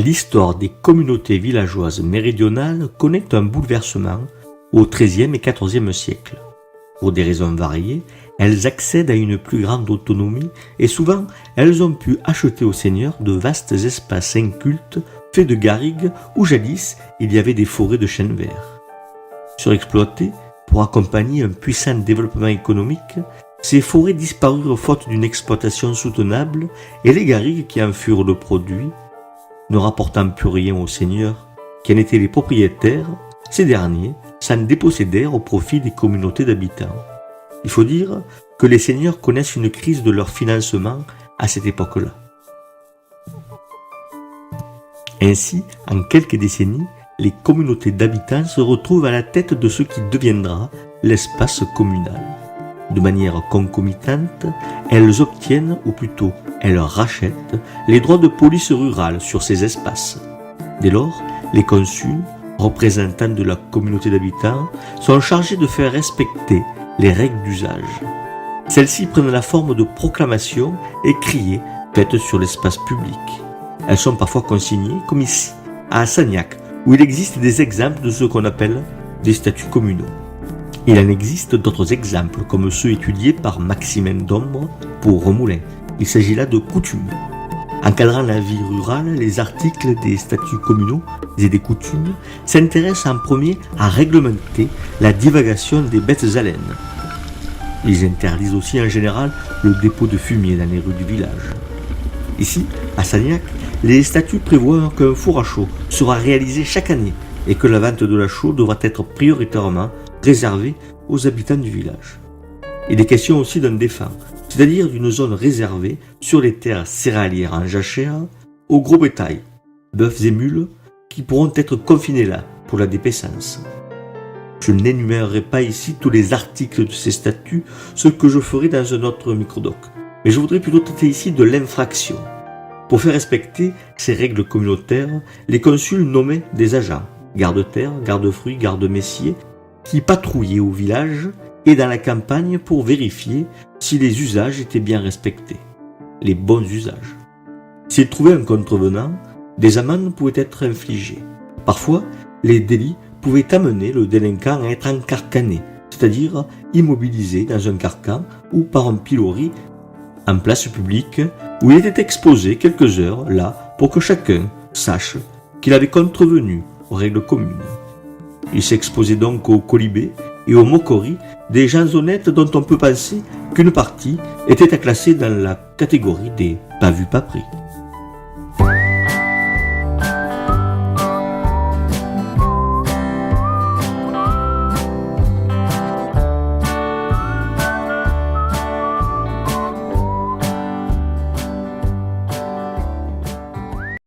L'histoire des communautés villageoises méridionales connaît un bouleversement au XIIIe et XIVe siècle. Pour des raisons variées, elles accèdent à une plus grande autonomie et souvent elles ont pu acheter aux seigneurs de vastes espaces incultes faits de garrigues où jadis il y avait des forêts de chênes verts. Surexploitées pour accompagner un puissant développement économique, ces forêts disparurent faute d'une exploitation soutenable et les garrigues qui en furent le produit, ne rapportant plus rien aux seigneurs, qui en étaient les propriétaires, ces derniers s'en dépossédèrent au profit des communautés d'habitants. Il faut dire que les seigneurs connaissent une crise de leur financement à cette époque-là. Ainsi, en quelques décennies, les communautés d'habitants se retrouvent à la tête de ce qui deviendra l'espace communal. De manière concomitante, elles obtiennent, ou plutôt elles rachètent, les droits de police rurale sur ces espaces. Dès lors, les consuls, représentants de la communauté d'habitants, sont chargés de faire respecter les règles d'usage. Celles-ci prennent la forme de proclamations écriées faites sur l'espace public. Elles sont parfois consignées, comme ici, à Sagnac, où il existe des exemples de ce qu'on appelle des statuts communaux. Il en existe d'autres exemples, comme ceux étudiés par Maximin d'Ombre pour Remoulin. Il s'agit là de coutumes. Encadrant la vie rurale, les articles des statuts communaux et des coutumes s'intéressent en premier à réglementer la divagation des bêtes à laine. Ils interdisent aussi en général le dépôt de fumier dans les rues du village. Ici, à Sagnac, les statuts prévoient qu'un four à chaux sera réalisé chaque année et que la vente de la chaux devra être prioritairement réservée aux habitants du village. Il est question aussi d'un défend, c'est-à-dire d'une zone réservée sur les terres céréalières en jachère au gros bétail, bœufs et mules, qui pourront être confinés là pour la dépaissance. Je n'énumérerai pas ici tous les articles de ces statuts, ce que je ferai dans un autre microdoc, mais je voudrais plutôt traiter ici de l'infraction. Pour faire respecter ces règles communautaires, les consuls nommaient des agents, garde-terre, garde-fruits, garde-messiers, qui patrouillaient au village et dans la campagne pour vérifier si les usages étaient bien respectés, les bons usages. S'ils trouvaient un contrevenant, des amendes pouvaient être infligées. Parfois, les délits pouvaient amener le délinquant à être encarcané, c'est-à-dire immobilisé dans un carcan ou par un pilori en place publique où il était exposé quelques heures là pour que chacun sache qu'il avait contrevenu aux règles communes. Il s'exposait donc aux colibés et aux moqueries des gens honnêtes dont on peut penser qu'une partie était à classer dans la catégorie des pas vus pas pris.